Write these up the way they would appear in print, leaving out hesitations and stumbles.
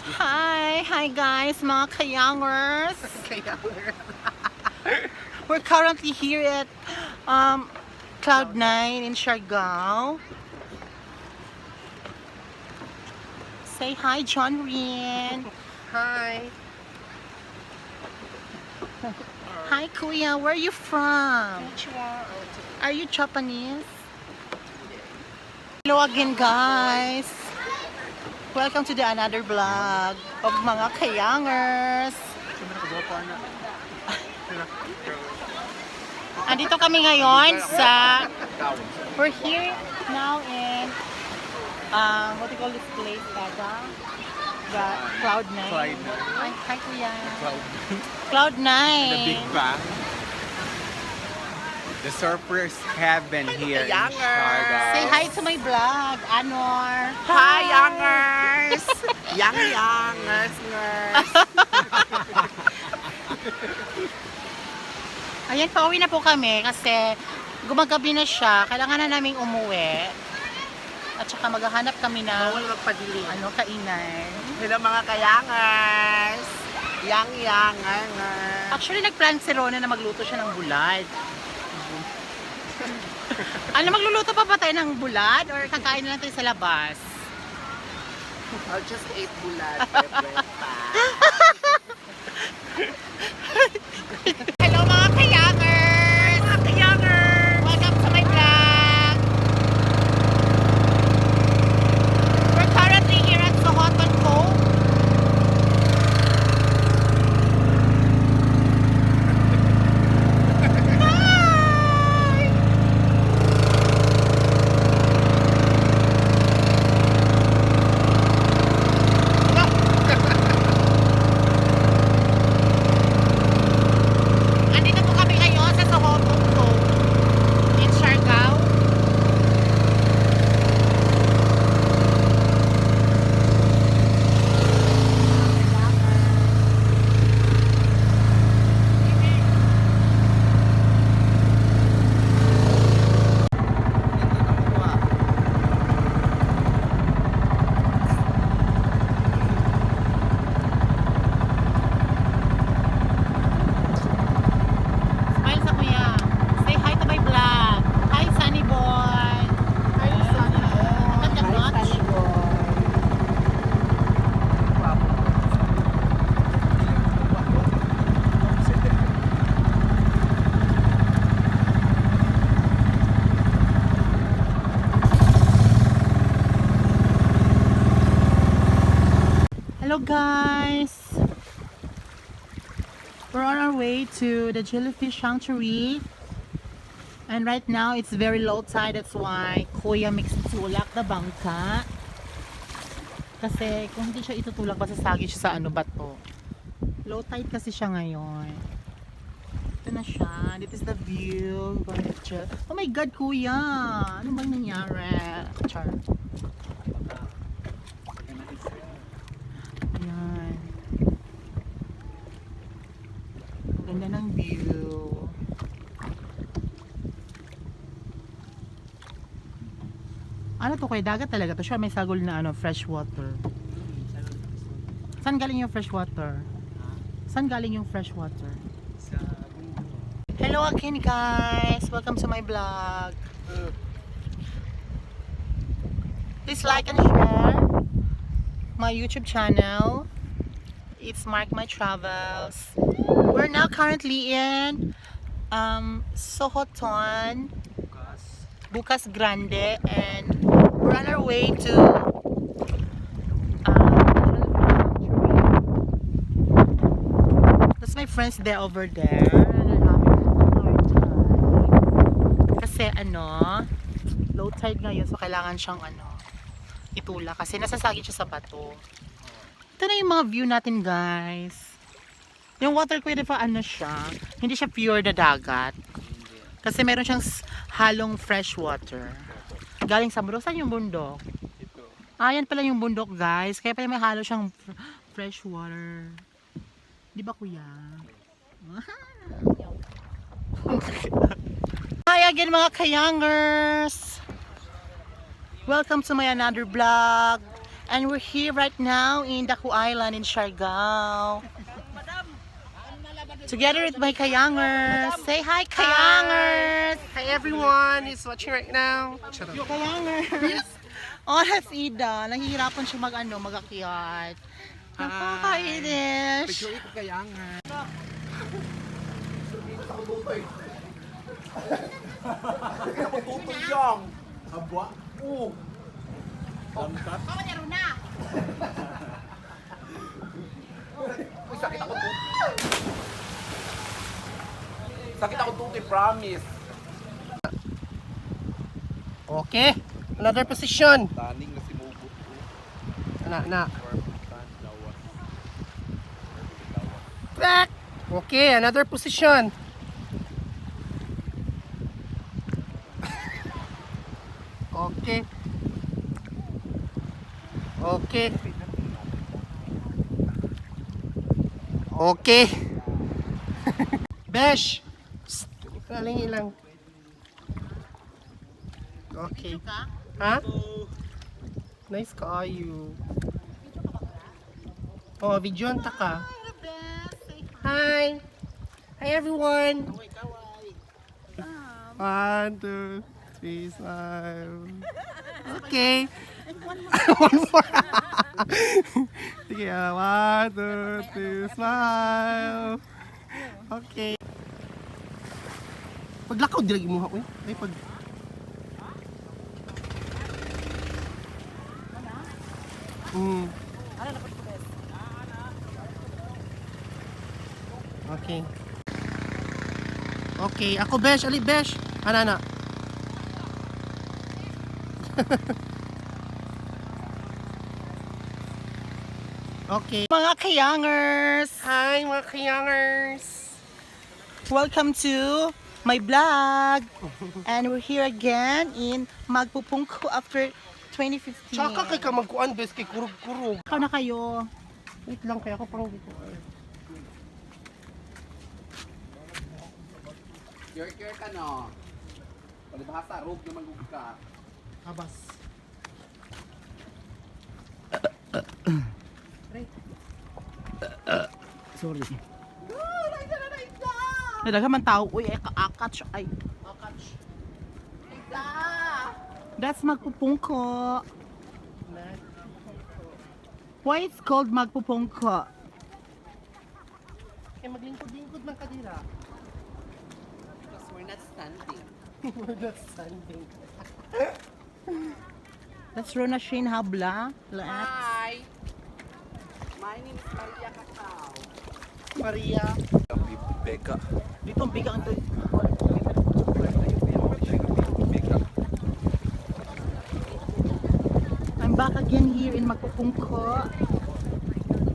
Hi guys, mga kayangers. We're currently here at Cloud9 in Siargao. Say hi, John Rian. Hi. Hi, Kuya. Where are you from? Konnichiwa. Are you Japanese? Hello again, guys. Welcome to the another vlog of mga kayangers. Andito kami ngayon sa... We're here now in... what do you call this place, Gaga? Cloud9. Hi, Kuya. Cloud9. The Big Bang. The surfers heaven here in Siargao. Say hi to my vlog, Anor. Hi, youngers. Youngers. Ayan, pauwi na po kami kasi gumagabi na siya. Kailangan na naming umuwi. At saka maghahanap kami ng Bawal magpadilim. kainan. Hello mga kayangers. Youngers. Actually, nagplan si Rona na magluto siya ng bulad. Ano, magluluto pa ba tayo ng bulad or kakain na lang tayo sa labas? I'll just eat bulad for breakfast. Hello mga kayangers! Mga kayangers. Welcome to my vlog! We're currently here at Sohoton Cove. Andito po kami ngayon sa Sohoton Cove in Siargao. Smile sa kuya. Say hi to my vlog. Hi, Sunny Boy. Hi, Sunny Boy. Ganda Hi, much. Sunny Boy. Hello guys. We're on our way to the Jellyfish Sanctuary. And right now it's very low tide. That's why Kuya makes tulak na bangka. Kasi kung hindi siya itutulak, masasagi siya sa ano ba to. Low tide kasi siya ngayon. Ito na siya. This is the view. Oh my God, Kuya! Ano bang nangyari? Char. Ayan. Ang ganda ng view. Ano to, kuya? Dagat talaga to siya. May sagol na ano, fresh water. Saan galing yung fresh water? Saan galing yung fresh water? Hello again guys! Welcome to my vlog. Please like and share my YouTube channel. It's Mark My Travels. We're now currently in Sohoton, Bukas Grande, and we're on our way to that's my friends there over there. And they're having a hard time. Kasi ano, low tide ngayon, so kailangan siyang ano, itula kasi nasasagi siya sa bato. Ito na yung mga view natin guys. Yung water quality pa ano siya, hindi siya pure na dagat. Kasi meron siyang halong fresh water. Galing sa bundok. Saan yung bundok? Ito. Yan pala yung bundok guys. Kaya pala may halo siyang fresh water. Di ba kuya? Hi again mga kayangers! Welcome to my another vlog. And we're here right now in Daku Island in Siargao. Together with my Kayangers. Say hi, Kayangers! Hi everyone who's watching right now. Kayangers! Oh, that's Ida. Nahihirapan siya mag-akyat. Napakainis. Sakit ako tuti, promise. Okay, another position. Taning na si Mugo. Na. Back. Okay, another position. Okay. Okay. Okay. Besh. Kalingi lang. Okay. Ha? Nice kaayo. Oh, video anta ka. Hi. Hi everyone. 1, 2, 3, smile. Okay. One more. Sige, 1, 2, 3, smile. Okay. Paglakaw dilagi mo ha, uy. Ay pag Okay. Okay, ako besh, ali besh. Ana. Okay. Mga Kayangers! Hi mga kayangers. Welcome to my vlog. And we're here again in Magpupungko after 2015. Tsaka kay ka magkuan bes kay kurug-kurug. Ikaw na kayo. Wait lang kaya ako pang dito. Care ka no. Palibhasa, robe naman ka. Abas. Sorry. Nadaga man tao. Uy, ay kaakats. Ay. That's Magpupungko. Why it's called Magpupungko? Kaya maglingkod-lingkod man kadira. Because we're not standing. We're not standing. That's Rona Shane Habla. Let's. Hi! My name is Maria Cacao. Maria. Becca. Dito ang bigang ito. I'm back again here in Magpupungko.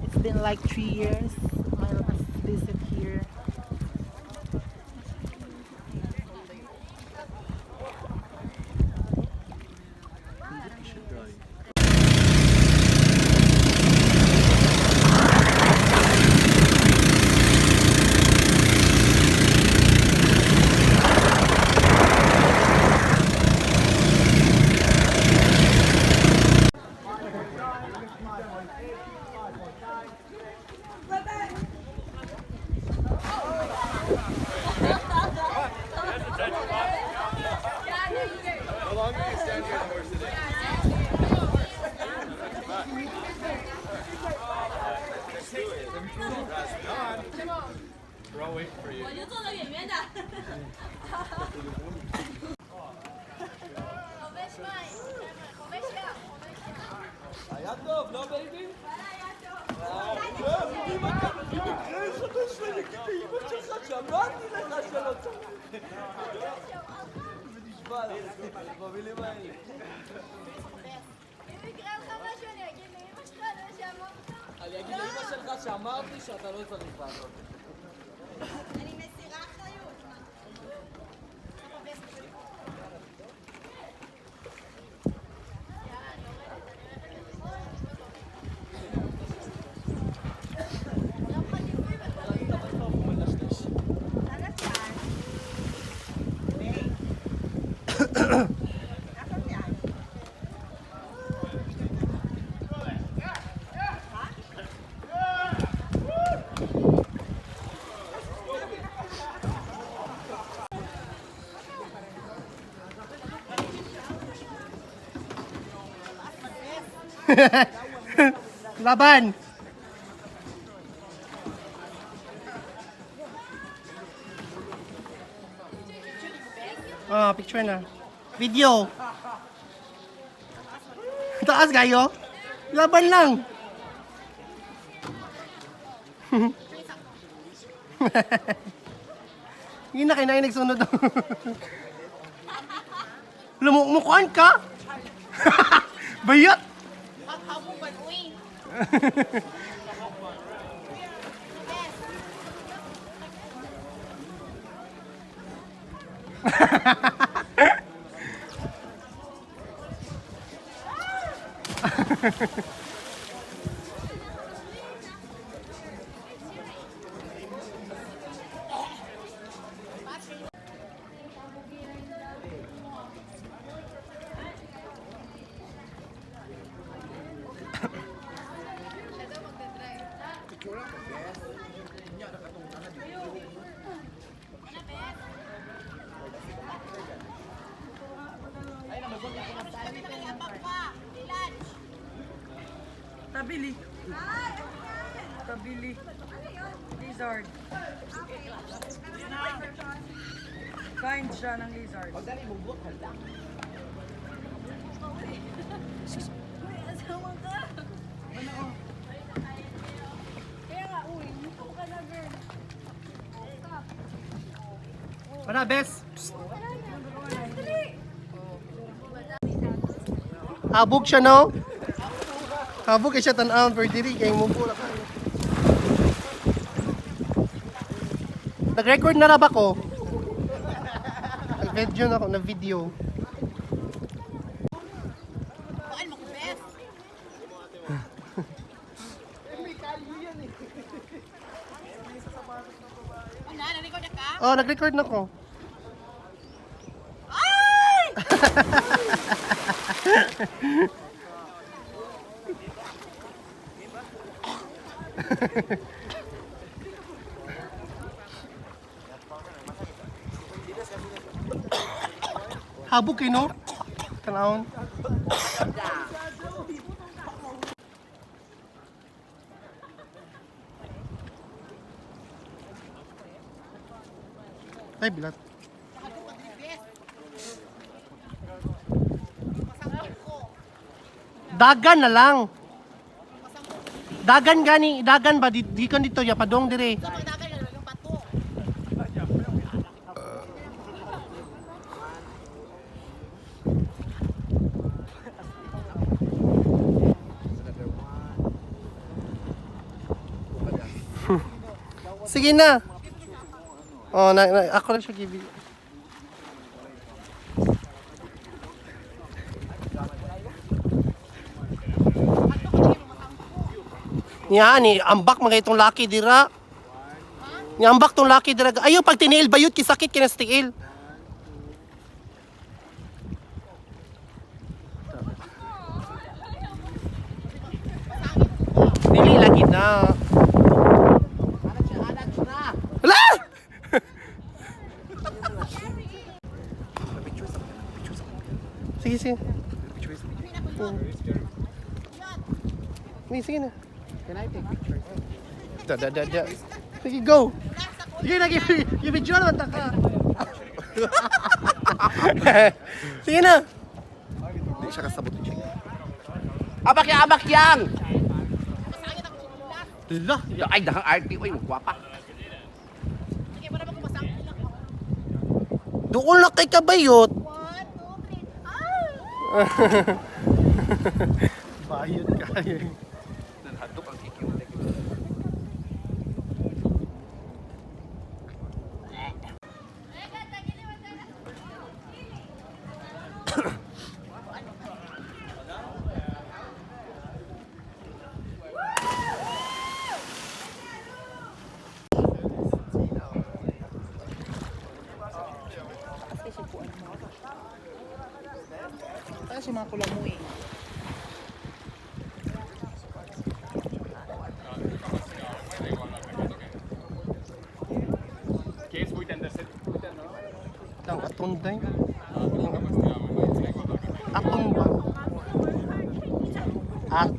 It's been like 3 years. My last visit here. אני אגיד לאמא שלך שאמרתי שאתה לא צריך לעשות. אני מסירה אחריות. Laban! Picture na. Video. Taas kayo? Laban lang. Hindi na kinain nagsunod. Lumumukuan ka? Bayat! Tabili. Tabili. Lizard. Find siya ng lizard. Para, bes. Habog siya, no? Habog kay siya tan-aon per diri kay mubo na kayo. Nag-record na ra ba ko? Nag-video na ako, na video. Oh, nag-record na ko. Habog kayo, no? Tanawon. Ay, bilat. Dagan na lang. Dagan gani, dagan ba di kan dito ya padong dire. Sige na. Oh, ako na siya gibi. Ni ambak mga itong laki dira. Ni ambak tong laki dira. Ayo pag tiniil bayot kisakit kina sa tiil. Dili lagi na. Wala! Sige, sige. Sige na. Can I take pictures? Da. Sige, go! Sige na, i-video naman taka. Sige na. Hindi siya kasabot yung chick. Abak yang! Lah. Ay, dahang RT. Uy, magwapa. Doon na kay kabayot. 1, 2, 3. Bayot kayo. Nanhadok ang kikiulik. Kasi mga kulang mo eh. Ang atunday. Aton ba? At